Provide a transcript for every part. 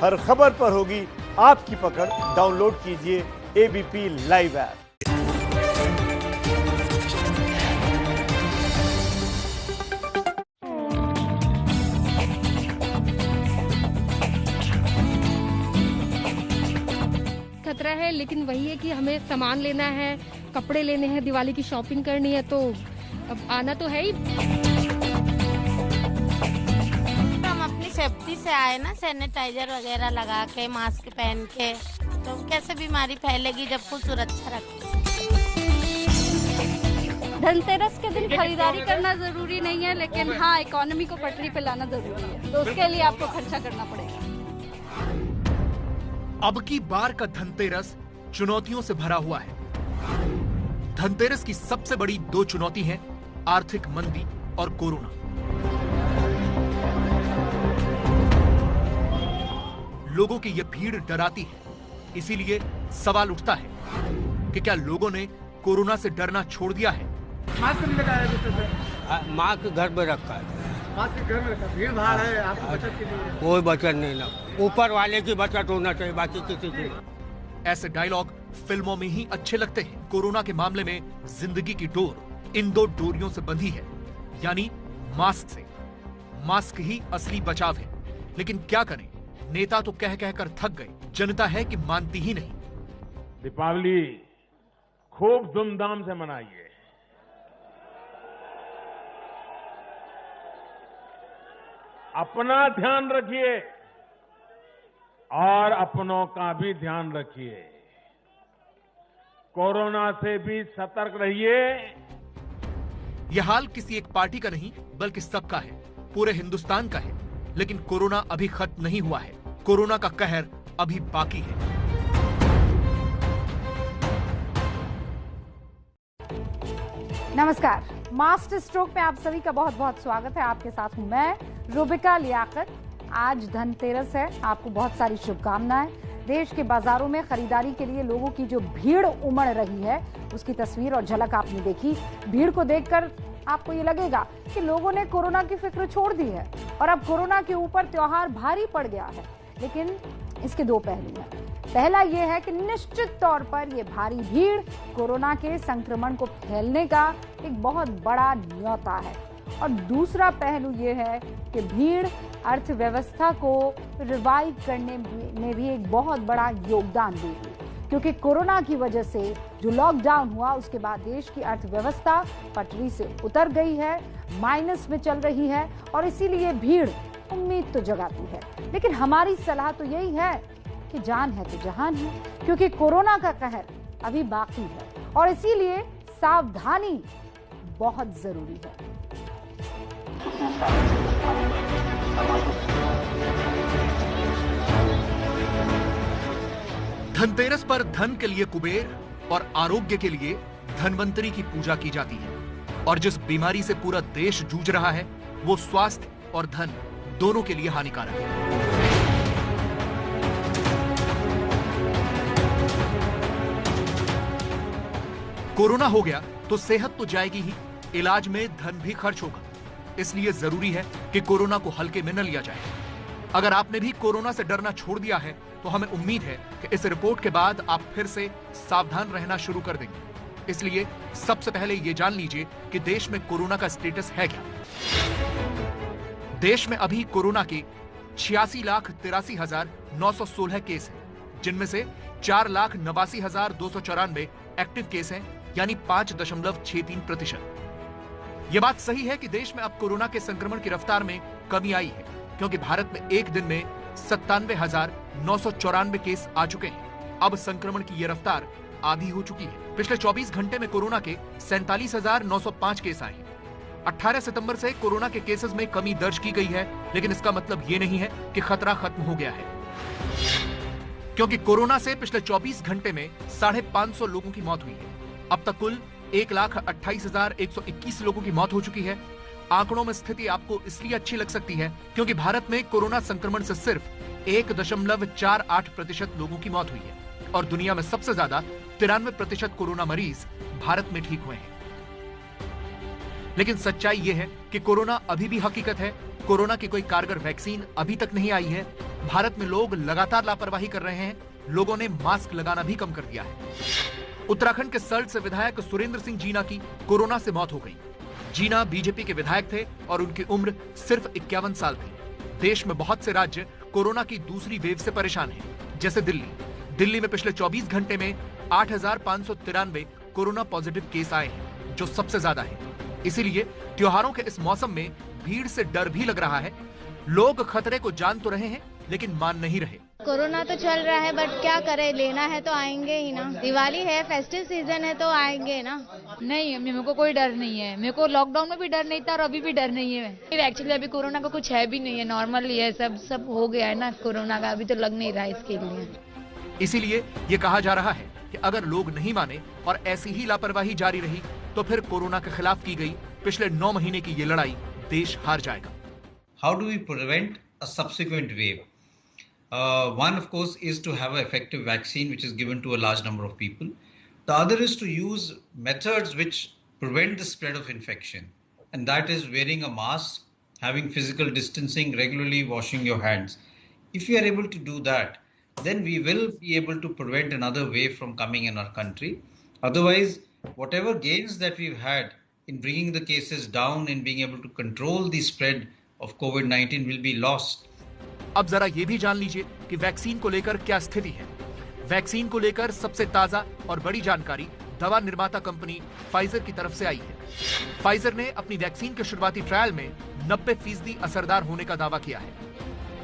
हर खबर पर होगी आपकी पकड़। डाउनलोड कीजिए एबीपी लाइव ऐप। खतरा है, लेकिन वही है कि हमें सामान लेना है, कपड़े लेने हैं, दिवाली की शॉपिंग करनी है, तो अब आना तो है ही। हम अपनी सेफ्टी से आए ना, सैनिटाइजर वगैरह लगा के, मास्क पहन के, तो कैसे बीमारी फैलेगी जब खुद सुरक्षा रखें। धनतेरस के दिन खरीदारी करना जरूरी नहीं है, लेकिन हाँ, इकोनॉमी को पटरी पे लाना जरूरी है, तो उसके लिए आपको खर्चा करना पड़ेगा। अब की बार का धनतेरस चुनौतियों से भरा हुआ है। धनतेरस की सबसे बड़ी दो चुनौती हैं आर्थिक मंदी और कोरोना। लोगों की यह भीड़ डराती है, इसीलिए सवाल उठता है कि क्या लोगों ने कोरोना से डरना छोड़ दिया है? मास्क नहीं लगाया, मास्क घर में रखा है। मास्क घर में रखा, भीड़ भाड़ है, आपकी बचत के लिए। कोई बचत नहीं ना, ऊपर वाले की बचत होना चाहिए, बाकी किसी की। ऐसे डायलॉग फिल्मों में ही अच्छे लगते हैं। कोरोना के मामले में जिंदगी की डोर इन दो डोरियों से बंधी है, यानी मास्क से। मास्क ही असली बचाव है, लेकिन क्या करें, नेता तो कह कहकर थक गए, जनता है कि मानती ही नहीं। दीपावली खूब धूमधाम से मनाइए, अपना ध्यान रखिए और अपनों का भी ध्यान रखिए। कोरोना से भी सतर्क रहिए। यह हाल किसी एक पार्टी का नहीं, बल्कि सबका है, पूरे हिंदुस्तान का है। लेकिन कोरोना अभी खत्म नहीं हुआ है, कोरोना का कहर अभी बाकी है। नमस्कार, मास्टर स्ट्रोक में आप सभी का बहुत बहुत स्वागत है। आपके साथ हूं मैं रुबिका लियाकत। आज धनतेरस है, आपको बहुत सारी शुभकामनाएं। देश के बाजारों में खरीदारी के लिए लोगों की जो भीड़ उमड़ रही है, उसकी तस्वीर और झलक आपने देखी। भीड़ को देखकर आपको ये लगेगा कि लोगों ने कोरोना की फिक्र छोड़ दी है और अब कोरोना के ऊपर त्योहार भारी पड़ गया है। लेकिन इसके दो पहलू हैं। पहला यह है कि निश्चित तौर पर यह भारी भीड़ कोरोना के संक्रमण को फैलने का एक बहुत बड़ा न्योता है, और दूसरा पहलू यह है कि भीड़ अर्थव्यवस्था को रिवाइव करने में भी एक बहुत बड़ा योगदान देगी, क्योंकि कोरोना की वजह से जो लॉकडाउन हुआ उसके बाद देश की अर्थव्यवस्था पटरी से उतर गई है, माइनस में चल रही है, और इसीलिए भीड़ उम्मीद तो जगाती है। लेकिन हमारी सलाह तो यही है कि जान है तो जहान है, क्योंकि कोरोना का कहर अभी बाकी है और इसीलिए सावधानी बहुत जरूरी है। धनतेरस पर धन के लिए कुबेर और आरोग्य के लिए धनवंतरी की पूजा की जाती है, और जिस बीमारी से पूरा देश जूझ रहा है वो स्वास्थ्य और धन दोनों के लिए हानिकारक है। कोरोना हो गया तो सेहत तो जाएगी ही, इलाज में धन भी खर्च होगा। इसलिए जरूरी है कि कोरोना को हल्के में न लिया जाए। अगर आपने भी कोरोना से डरना छोड़ दिया है तो हमें उम्मीद है कि इस रिपोर्ट के बाद आप फिर से सावधान रहना शुरू कर देंगे। इसलिए सबसे पहले ये जान लीजिए कि देश में कोरोना का स्टेटस है क्या। देश में अभी कोरोना के 86,83,916 केस हैं, जिनमें से 4,89,294 एक्टिव केस हैं, यानी 5.63%। यह बात सही है कि देश में अब कोरोना के संक्रमण की रफ्तार में कमी आई है, क्योंकि भारत में एक दिन में 97,994 केस आ चुके हैं। अब संक्रमण की यह रफ्तार आधी हो चुकी है। पिछले 24 घंटे में कोरोना के 47,905 केस आए हैं। 18 सितंबर से कोरोना के केसेस में कमी दर्ज की गई है, लेकिन इसका मतलब ये नहीं है कि खतरा खत्म हो गया है, क्योंकि कोरोना से पिछले 24 घंटे में 550 लोगों की मौत हुई है। अब तक कुल 1,28,121 लोगों की मौत हो चुकी है। आंकड़ों में स्थिति आपको इसलिए अच्छी लग सकती है क्योंकि भारत में कोरोना संक्रमण से सिर्फ 1.48% लोगों की मौत हुई है, और दुनिया में सबसे ज्यादा 93% कोरोना मरीज भारत में ठीक हुए हैं। लेकिन सच्चाई यह है कि कोरोना अभी भी हकीकत है, कोरोना की कोई कारगर वैक्सीन अभी तक नहीं आई है। भारत में लोग लगातार लापरवाही कर रहे हैं। लोगों ने मास्क लगाना भी कम कर दिया है। उत्तराखंड के सल्ट से विधायक सुरेंद्र सिंह जीना की कोरोना से मौत हो गई। जीना बीजेपी के विधायक थे और उनकी उम्र सिर्फ 51 साल थी। देश में बहुत से राज्य कोरोना की दूसरी वेव से परेशान हैं, जैसे दिल्ली में पिछले 24 घंटे में 8,593 कोरोना पॉजिटिव केस आए हैं, जो सबसे ज्यादा है। इसीलिए त्योहारों के इस मौसम में भीड़ से डर भी लग रहा है। लोग खतरे को जान तो रहे हैं, लेकिन मान नहीं रहे। कोरोना तो चल रहा है, बट क्या करें, लेना है तो आएंगे ही ना। दिवाली है, फेस्टिव सीजन है, तो आएंगे ना। नहीं, मेरे को कोई डर नहीं है। मेरे को लॉकडाउन में भी डर नहीं था और अभी भी डर नहीं है। एक्चुअली अभी कोरोना का कुछ है भी नहीं है, नॉर्मल ही है, सब हो गया है ना। कोरोना का अभी तो लग नहीं रहा है इसके लिए। इसीलिए ये कहा जा रहा है कि अगर लोग नहीं माने और ऐसी ही लापरवाही जारी रही तो फिर कोरोना के खिलाफ की गई पिछले 9 महीने की ये लड़ाई देश हार जाएगा। How do we prevent a subsequent wave? One, of course, is to have an effective vaccine which is given to a large number of people. The other is to use methods which prevent the spread of infection. And that is wearing a mask, having physical distancing, regularly washing your hands. If we are able to do that, then we will be able to prevent another wave from coming in our country. Otherwise, whatever gains that we've had in bringing the cases down and being able to control the spread of COVID-19 will be lost. अब जरा ये भी जान लीजिए कि vaccine को लेकर क्या स्थिति है। वैक्सीन को लेकर सबसे ताजा और बड़ी जानकारी दवा निर्माता कंपनी फाइजर की तरफ से आई है। फाइजर ने अपनी वैक्सीन के शुरुआती ट्रायल में 90% असरदार होने का दावा किया है।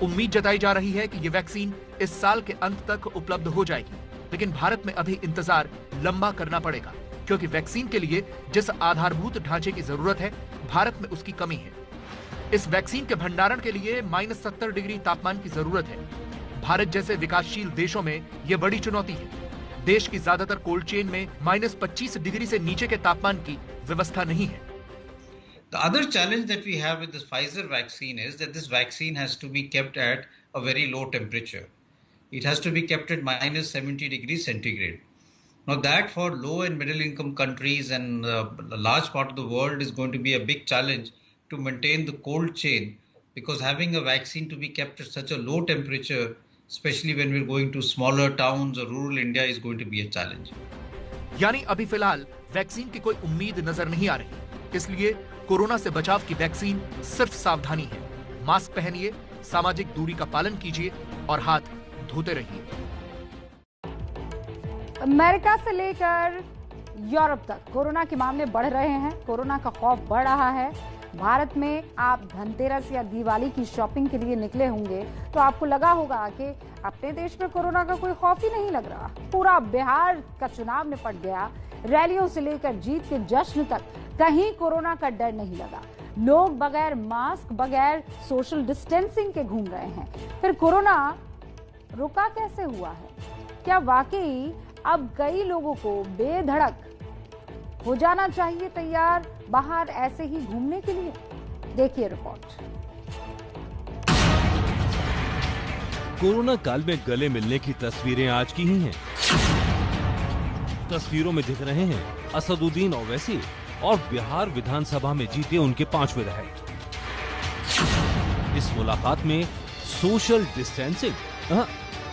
उम्मीद जताई जा रही है कि ये वैक्सीन इस साल के अंत तक उपलब्ध हो जाएगी, लेकिन भारत में अभी इंतजार लंबा करना पड़ेगा, क्योंकि वैक्सीन के लिए जिस आधारभूत ढांचे की जरूरत है, भारत में उसकी कमी है। इस वैक्सीन के भंडारण के लिए -70 डिग्री तापमान की जरूरत है। भारत जैसे विकासशील देशों में यह बड़ी चुनौती है। देश की ज्यादातर कोल्ड चेन में -25 डिग्री से नीचे के तापमान की व्यवस्था नहीं है। The other challenge that we have with this Pfizer vaccine is that this vaccine has to be kept at a very low temperature. It has to be kept at -70 degrees centigrade. Now that for low and middle income countries and a large part of the world is going to be a big challenge to maintain the cold chain, because having a vaccine to be kept at such a low temperature, especially when we're going to smaller towns or rural India, is going to be a challenge. यानी अभी फिलहाल vaccine की कोई उम्मीद नजर नहीं आ रही। इसलिए कोरोना से बचाव की वैक्सीन सिर्फ सावधानी है। मास्क पहनिए, सामाजिक दूरी का पालन कीजिए और हाथ धोते रहिए। अमेरिका से लेकर यूरोप तक कोरोना के मामले बढ़ रहे हैं। कोरोना का खौफ बढ़ रहा है। भारत में आप धनतेरस या दिवाली की शॉपिंग के लिए निकले होंगे तो आपको लगा होगा कि अपने देश में कोरोना का कोई खौफ ही नहीं लग रहा। पूरा बिहार का चुनाव निपट गया। रैलियों से लेकर जीत के जश्न तक कहीं कोरोना का डर नहीं लगा। लोग बगैर मास्क, बगैर सोशल डिस्टेंसिंग के घूम रहे हैं। फिर कोरोना रुका कैसे हुआ है? क्या वाकई अब कई लोगों को बेधड़क हो जाना चाहिए तैयार बाहर ऐसे ही घूमने के लिए? देखिए रिपोर्ट। कोरोना काल में गले मिलने की तस्वीरें आज की ही हैं। तस्वीरों में दिख रहे हैं असदुद्दीन ओवैसी और बिहार विधानसभा में जीते उनके 5 विधायक। इस मुलाकात में सोशल डिस्टेंसिंग,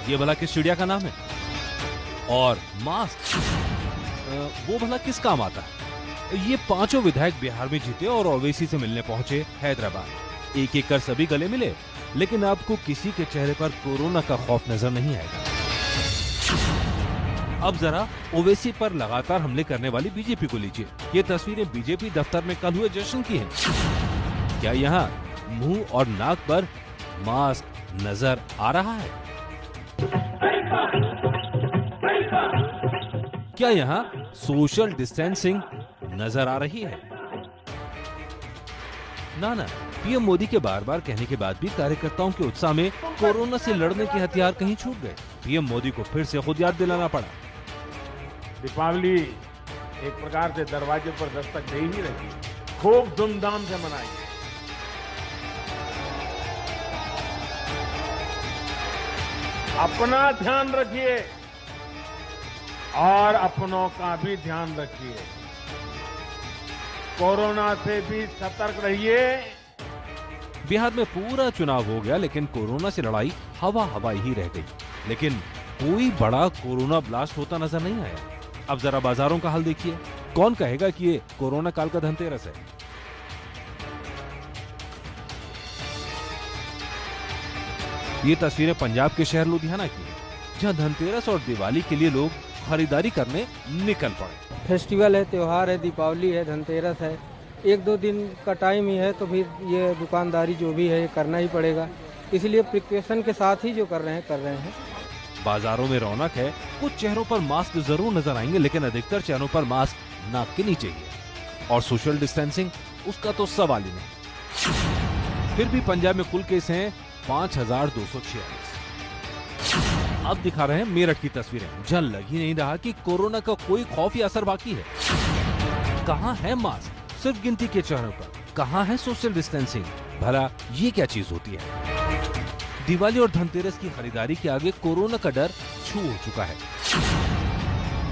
ये भला किस चिड़िया का नाम है? और मास्क, वो भला किस काम आता है? ये 5 विधायक बिहार में जीते और ओवैसी से मिलने पहुंचे हैदराबाद। एक एक कर सभी गले मिले, लेकिन आपको किसी के चेहरे पर कोरोना का खौफ नजर नहीं आएगा। अब जरा ओवैसी पर लगातार हमले करने वाली बीजेपी को लीजिए। ये तस्वीरें बीजेपी दफ्तर में कल हुए जश्न की हैं। क्या यहाँ मुंह और नाक पर मास्क नजर आ रहा है? क्या यहाँ सोशल डिस्टेंसिंग नजर आ रही है? ना, पीएम मोदी के बार बार कहने के बाद भी कार्यकर्ताओं के उत्साह में कोरोना से लड़ने के हथियार कहीं छूट गए। पीएम मोदी को फिर से खुद याद दिलाना पड़ा। दीपावली एक प्रकार से दरवाजे पर दस्तक दे ही रही है। खूब धूमधाम से मनाइए। अपना ध्यान रखिए और अपनों का भी ध्यान रखिए। कोरोना से भी सतर्क रहिए बिहार में पूरा चुनाव हो गया, लेकिन कोरोना से लड़ाई हवा हवाई ही रह गई। लेकिन कोई बड़ा कोरोना ब्लास्ट होता नजर नहीं आया। अब जरा बाजारों का हाल देखिए। कौन कहेगा कि ये कोरोना काल का धनतेरस है? ये तस्वीरें पंजाब के शहर लुधियाना की है, जहां धनतेरस और दिवाली के लिए लोग खरीदारी करने निकल पड़े। फेस्टिवल है, त्योहार है, दीपावली है, धनतेरस है, 1-2 दिन का टाइम ही है, तो फिर ये दुकानदारी जो भी है ये करना ही पड़ेगा। इसलिए प्रिकॉशन के साथ ही जो कर रहे हैं। बाजारों में रौनक है। कुछ चेहरों पर मास्क जरूर नजर आएंगे, लेकिन अधिकतर चेहरों पर मास्क नाक के नीचे ही है। और सोशल डिस्टेंसिंग, उसका तो सवाल ही नहीं। फिर भी पंजाब में कुल केस हैं 5246। अब दिखा रहे हैं मेरठ की तस्वीरें, जहां लग ही नहीं रहा कि कोरोना का कोई खौफ या असर बाकी है। कहां है मास्क? सिर्फ गिनती के चेहरों पर। कहां है सोशल डिस्टेंसिंग? भला ये क्या चीज होती है? दिवाली और धनतेरस की खरीदारी के आगे कोरोना का डर छू हो चुका है।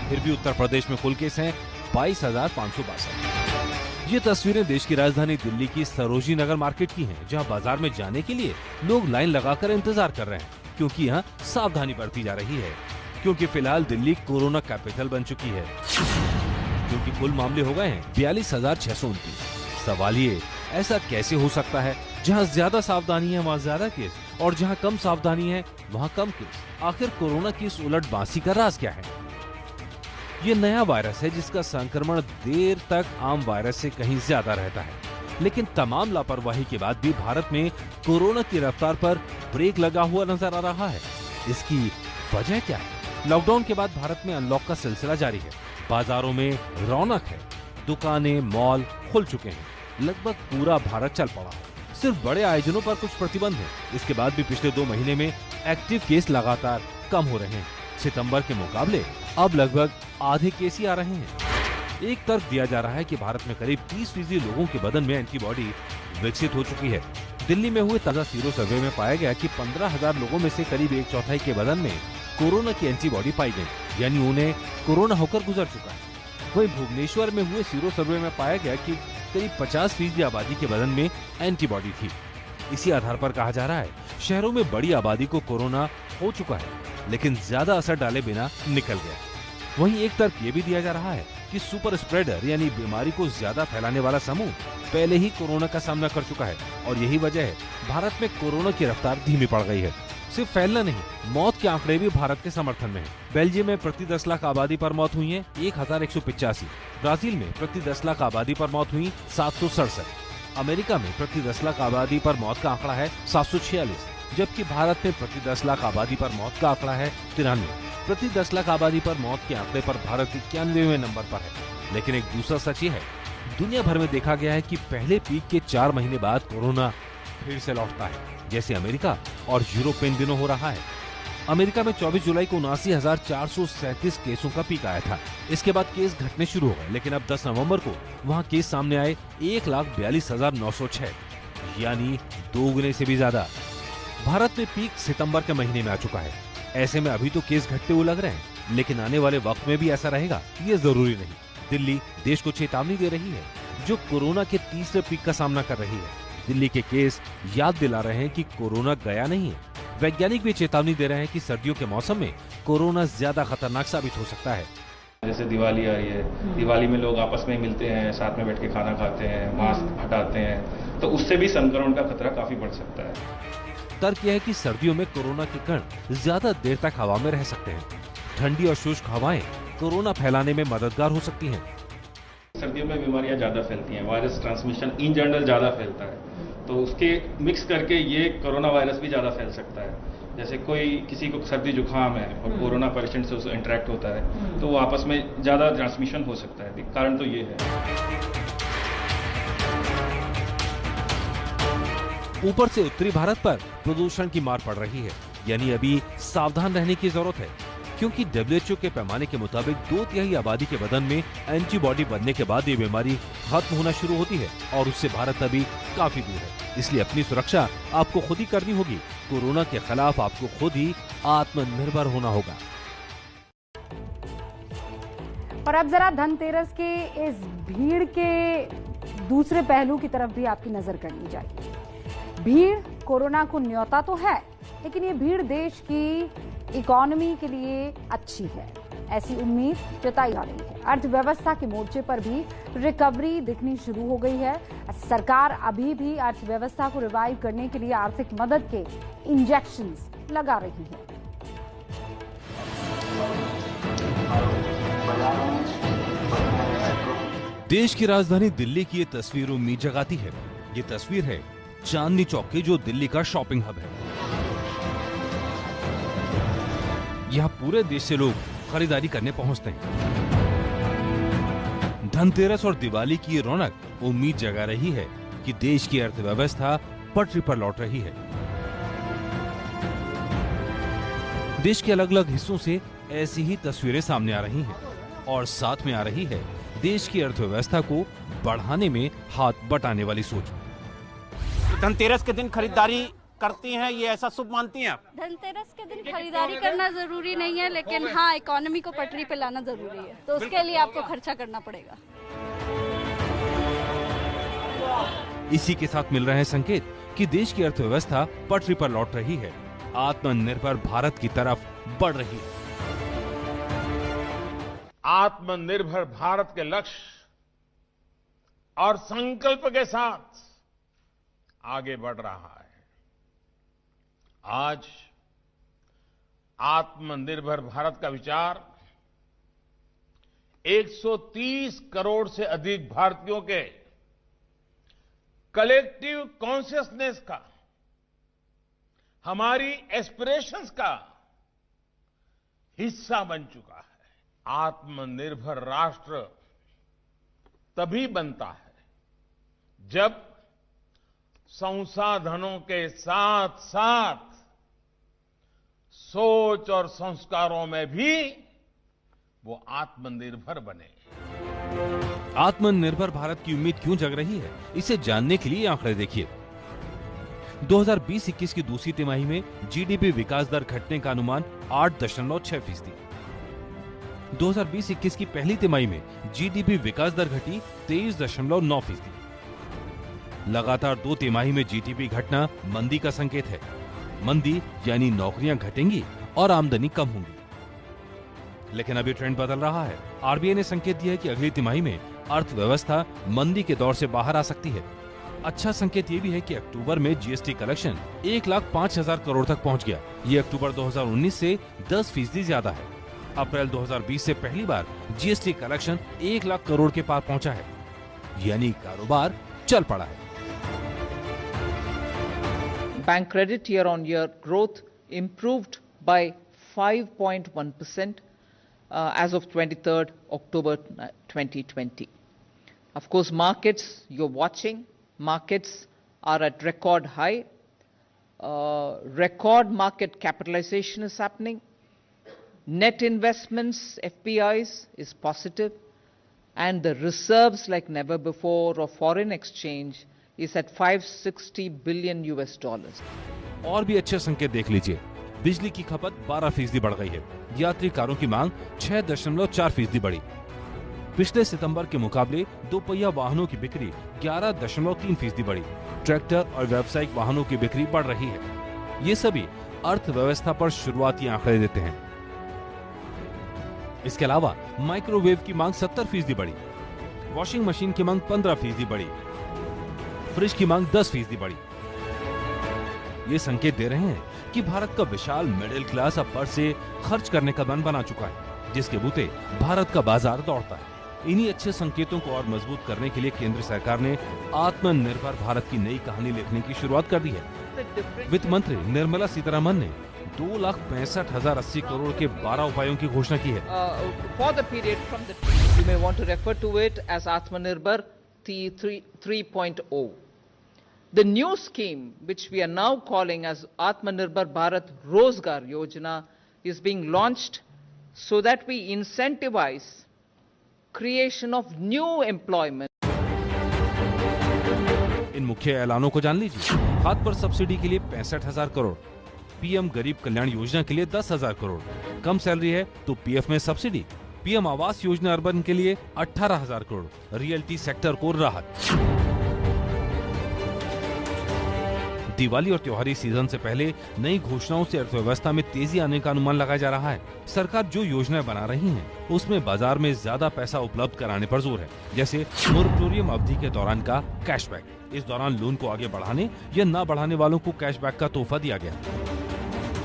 फिर भी उत्तर प्रदेश में कुल केस हैं 22,562। ये तस्वीरें देश की राजधानी दिल्ली की सरोजिनी नगर मार्केट की हैं, जहां बाजार में जाने के लिए लोग लाइन लगाकर इंतजार कर रहे हैं, क्योंकि यहाँ सावधानी बरती जा रही है। क्योंकि फिलहाल दिल्ली कोरोना कैपिटल बन चुकी है। क्योंकि कुल मामले हो गए हैं 42,629। सवाल ये, ऐसा कैसे हो सकता है? जहाँ ज्यादा सावधानी है वहाँ ज्यादा केस, और जहाँ कम सावधानी है वहाँ कम केस। आखिर कोरोना की इस उलट बांसी का राज क्या है? ये नया वायरस है जिसका संक्रमण देर तक आम वायरस से कहीं ज्यादा रहता है। लेकिन तमाम लापरवाही के बाद भी भारत में कोरोना की रफ्तार पर ब्रेक लगा हुआ नजर आ रहा है। इसकी वजह क्या है? लॉकडाउन के बाद भारत में अनलॉक का सिलसिला जारी है। बाजारों में रौनक है, दुकानें, मॉल खुल चुके हैं, लगभग पूरा भारत चल पड़ा है। सिर्फ बड़े आयोजनों पर कुछ प्रतिबंध है। इसके बाद भी पिछले 2 महीने में एक्टिव केस लगातार कम हो रहे हैं। सितंबर के मुकाबले अब लगभग आधे केस ही आ रहे हैं। एक तर्क दिया जा रहा है कि भारत में करीब 30% लोगों के बदन में एंटीबॉडी विकसित हो चुकी है। दिल्ली में हुए ताजा सीरो सर्वे में पाया गया कि 15,000 लोगों में से करीब 1/4 के बदन में कोरोना की एंटीबॉडी पाई गई, यानी उन्हें कोरोना होकर गुजर चुका है। वहीं भुवनेश्वर में हुए सीरो सर्वे में पाया गया कि करीब 50% आबादी के बदन में एंटीबॉडी थी। इसी आधार पर कहा जा रहा है शहरों में बड़ी आबादी को कोरोना हो चुका है, लेकिन ज्यादा असर डाले बिना निकल गया। वहीं एक तर्क ये भी दिया जा रहा है कि सुपर स्प्रेडर यानी बीमारी को ज्यादा फैलाने वाला समूह पहले ही कोरोना का सामना कर चुका है, और यही वजह है भारत में कोरोना की रफ्तार धीमी पड़ गई है। सिर्फ फैलना नहीं, मौत के आंकड़े भी भारत के समर्थन में हैं। बेल्जियम में प्रति 10 लाख आबादी पर मौत हुई है 1185। ब्राजील में प्रति 10 लाख आबादी पर मौत हुई 767। अमेरिका में प्रति 10 लाख आबादी पर मौत का आंकड़ा है 746, जबकि भारत में प्रति 10 लाख आबादी पर मौत का आंकड़ा है 93। प्रति 10 लाख आबादी पर मौत के आंकड़े पर भारत 91वें नंबर पर है। लेकिन एक दूसरा सच ये है, दुनिया भर में देखा गया है कि पहले पीक के 4 महीने बाद कोरोना फिर से लौटता है, जैसे अमेरिका और यूरोप में इन दिनों हो रहा है। अमेरिका में 24 जुलाई को 79,437 केसों का पीक आया था। इसके बाद केस घटने शुरू हो गए, लेकिन अब 10 नवंबर को वहां केस सामने आए 1,42,906, यानी 2 गुने से भी ज्यादा। भारत में पीक सितंबर के महीने में आ चुका है। ऐसे में अभी तो केस घटते हुए लग रहे हैं, लेकिन आने वाले वक्त में भी ऐसा रहेगा ये जरूरी नहीं। दिल्ली देश को चेतावनी दे रही है, जो कोरोना के तीसरे पीक का सामना कर रही है। दिल्ली के केस याद दिला रहे हैं कि कोरोना गया नहीं है। वैज्ञानिक भी चेतावनी दे रहे हैं कि सर्दियों के मौसम में कोरोना ज्यादा खतरनाक साबित हो सकता है। जैसे दिवाली आ रही है, दिवाली में लोग आपस में मिलते हैं, साथ में बैठ के खाना खाते हैं, मास्क हटाते हैं, तो उससे भी संक्रमण का खतरा काफी बढ़ सकता है। तर्क यह है कि सर्दियों में कोरोना के कण ज्यादा देर तक हवा में रह सकते हैं। ठंडी और शुष्क हवाएं कोरोना फैलाने में मददगार हो सकती हैं। सर्दियों में बीमारियां ज्यादा फैलती हैं, वायरस ट्रांसमिशन इन जनरल ज्यादा फैलता है, तो उसके मिक्स करके ये कोरोना वायरस भी ज्यादा फैल सकता है। जैसे कोई किसी को सर्दी जुकाम है और कोरोना पेशेंट से उससे इंटरेक्ट होता है, तो वो आपस में ज्यादा ट्रांसमिशन हो सकता है। कारण तो ये है। ऊपर से उत्तरी भारत पर प्रदूषण की मार पड़ रही है, यानी अभी सावधान रहने की जरूरत है, क्योंकि WHO के पैमाने के मुताबिक 2/3 आबादी के बदन में एंटीबॉडी बनने के बाद ये बीमारी खत्म होना शुरू होती है, और उससे भारत अभी काफी दूर है। इसलिए अपनी सुरक्षा आपको खुद ही करनी होगी। कोरोना के खिलाफ आपको खुद ही आत्मनिर्भर होना होगा। और अब जरा धनतेरस के इस भीड़ के दूसरे पहलू की तरफ भी आपकी नजर करनी चाहिए। भीड़ कोरोना को न्योता तो है, लेकिन ये भीड़ देश की इकोनॉमी के लिए अच्छी है, ऐसी उम्मीद जताई जा रही है। अर्थव्यवस्था के मोर्चे पर भी रिकवरी दिखनी शुरू हो गई है। सरकार अभी भी अर्थव्यवस्था को रिवाइव करने के लिए आर्थिक मदद के इंजेक्शंस लगा रही है। देश की राजधानी दिल्ली की ये तस्वीर उम्मीद जगाती है। ये तस्वीर है चांदनी चौक की, जो दिल्ली का शॉपिंग हब है। यहाँ पूरे देश से लोग खरीदारी करने पहुंचते हैं। धनतेरस और दिवाली की ये रौनक उम्मीद जगा रही है कि देश की अर्थव्यवस्था पटरी पर लौट रही है। देश के अलग अलग हिस्सों से ऐसी ही तस्वीरें सामने आ रही हैं और साथ में आ रही है देश की अर्थव्यवस्था को बढ़ाने में हाथ बटाने वाली सोच। धनतेरस के दिन खरीदारी करती हैं, ये ऐसा शुभ मानती हैं आप? धनतेरस के दिन खरीदारी करना जरूरी नहीं है, लेकिन हाँ, इकोनॉमी को पटरी पे लाना जरूरी है, तो उसके लिए आपको खर्चा करना पड़ेगा। इसी के साथ मिल रहे हैं संकेत कि देश की अर्थव्यवस्था पटरी पर लौट रही है, आत्मनिर्भर भारत की तरफ बढ़ रही है। आत्मनिर्भर भारत के लक्ष्य और संकल्प के साथ आगे बढ़ रहा है। आज आत्मनिर्भर भारत का विचार 130 करोड़ से अधिक भारतीयों के कलेक्टिव कॉन्शियसनेस का, हमारी एस्पिरेशंस का हिस्सा बन चुका है। आत्मनिर्भर राष्ट्र तभी बनता है जब संसाधनों के साथ साथ सोच और संस्कारों में भी वो आत्मनिर्भर बने। आत्मनिर्भर भारत की उम्मीद क्यों जग रही है, इसे जानने के लिए आंकड़े देखिए। 2020-21 की दूसरी तिमाही में जीडीपी विकास दर घटने का अनुमान 8.6%। 2020-21 की पहली तिमाही में जीडीपी विकास दर घटी 23.9%। लगातार 2 तिमाही में जीडीपी घटना मंदी का संकेत है। मंदी यानी नौकरियां घटेंगी और आमदनी कम होगी। लेकिन अभी ट्रेंड बदल रहा है। आरबीआई ने संकेत दिया है कि अगली तिमाही में अर्थव्यवस्था मंदी के दौर से बाहर आ सकती है। अच्छा संकेत ये भी है कि अक्टूबर में जीएसटी कलेक्शन 1,05,000 करोड़ तक पहुंच गया। ये अक्टूबर 2019 से 10% ज्यादा है। अप्रैल 2020 से पहली बार जीएसटी कलेक्शन 1 लाख करोड़ के पार पहुंचा है, यानी कारोबार चल पड़ा है। Bank credit year-on-year growth improved by 5.1% as of 23rd October 2020. Of course, markets, you're watching, markets are at record high. Record market capitalization is happening. Net investments, FPIs, is positive. And the reserves like never before of foreign exchange is at $560 billion US. और भी अच्छे संकेत देख लीजिए। बिजली की खपत 12% बढ़ गई है। यात्री कारों की मांग 6.4% बढ़ी। पिछले सितंबर के मुकाबले दोपहिया वाहनों की बिक्री 11.3% बढ़ी। ट्रैक्टर और व्यावसायिक वाहनों की बिक्री बढ़ रही है। ये सभी अर्थव्यवस्था पर शुरुआती आंकड़े देते हैं। इसके अलावा माइक्रोवेव की मांग 70% बढ़ी। वॉशिंग मशीन की मांग 15% बढ़ी। फ्रिज की मांग 10% बढ़ी। ये संकेत दे रहे हैं कि भारत का विशाल मिडिल क्लास अब पर से खर्च करने का मन बना चुका है, जिसके बूते भारत का बाजार दौड़ता है। इन्हीं अच्छे संकेतों को और मजबूत करने के लिए केंद्र सरकार ने आत्मनिर्भर भारत की नई कहानी लिखने की शुरुआत कर दी है। वित्त मंत्री निर्मला सीतारमन ने 2,65,080 करोड़ के 12 उपायों की घोषणा की है। For the period from the, you may want to refer to it as Atmanirbhar 3.0. The new scheme, which we are now calling as Atmanirbhar Bharat Rozgar Yojana, is being launched so that we incentivize creation of new employment. इन मुख्य ऐलानों को जान लीजिए। खाद पर subsidy के लिए 65,000 crore, PM गरीब कल्याण योजना के लिए 10,000 करोड़, कम सैलरी है तो पीएफ में subsidy, PM Awas Yojana urban के लिए 18,000 करोड़, रियल्टी सेक्टर को राहत। दिवाली और त्योहारी सीजन से पहले नई घोषणाओं से अर्थव्यवस्था में तेजी आने का अनुमान लगाया जा रहा है। सरकार जो योजनाएं बना रही है उसमें बाजार में ज्यादा पैसा उपलब्ध कराने पर जोर है, जैसे मोरेटोरियम अवधि के दौरान का कैशबैक। इस दौरान लोन को आगे बढ़ाने या न बढ़ाने वालों को कैशबैक का तोहफा दिया गया।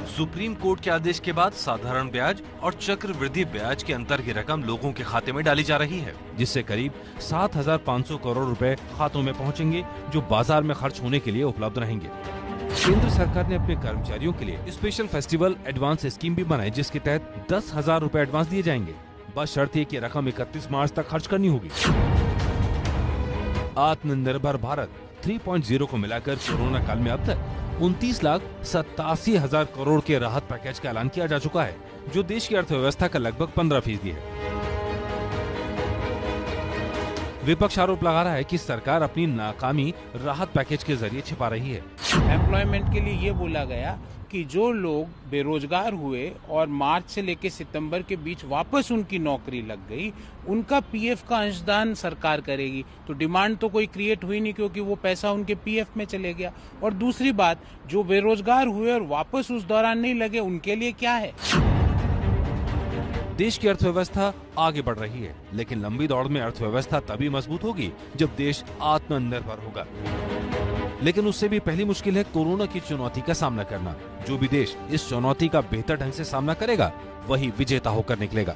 सुप्रीम कोर्ट के आदेश के बाद साधारण ब्याज और चक्रवृद्धि ब्याज के अंतर की रकम लोगों के खाते में डाली जा रही है, जिससे करीब 7,500 करोड़ रुपए खातों में पहुंचेंगे, जो बाजार में खर्च होने के लिए उपलब्ध रहेंगे। केंद्र सरकार ने अपने कर्मचारियों के लिए स्पेशल फेस्टिवल एडवांस स्कीम भी बनाई, जिसके तहत 10,000 रुपए एडवांस दिए जाएंगे। बस शर्त है कि रकम 31 मार्च तक खर्च करनी होगी। आत्मनिर्भर भारत 3.0 को मिलाकर कोरोना काल में अब तक 29,87,000 करोड़ के राहत पैकेज का ऐलान किया जा चुका है, जो देश की अर्थव्यवस्था का लगभग 15% है। विपक्ष आरोप लगा रहा है कि सरकार अपनी नाकामी राहत पैकेज के जरिए छिपा रही है। एम्प्लॉयमेंट के लिए ये बोला गया कि जो लोग बेरोजगार हुए और मार्च से लेकर सितंबर के बीच वापस उनकी नौकरी लग गई, उनका पीएफ का अंशदान सरकार करेगी। तो डिमांड तो कोई क्रिएट हुई नहीं, क्योंकि वो पैसा उनके पीएफ में चले गया। और दूसरी बात, जो बेरोजगार हुए और वापस उस दौरान नहीं लगे, उनके लिए क्या है? देश की अर्थव्यवस्था आगे बढ़ रही है, लेकिन लंबी दौड़ में अर्थव्यवस्था तभी मजबूत होगी जब देश आत्मनिर्भर होगा। लेकिन उससे भी पहली मुश्किल है कोरोना की चुनौती का सामना करना। जो भी देश इस चुनौती का बेहतर ढंग से सामना करेगा, वही विजेता होकर निकलेगा।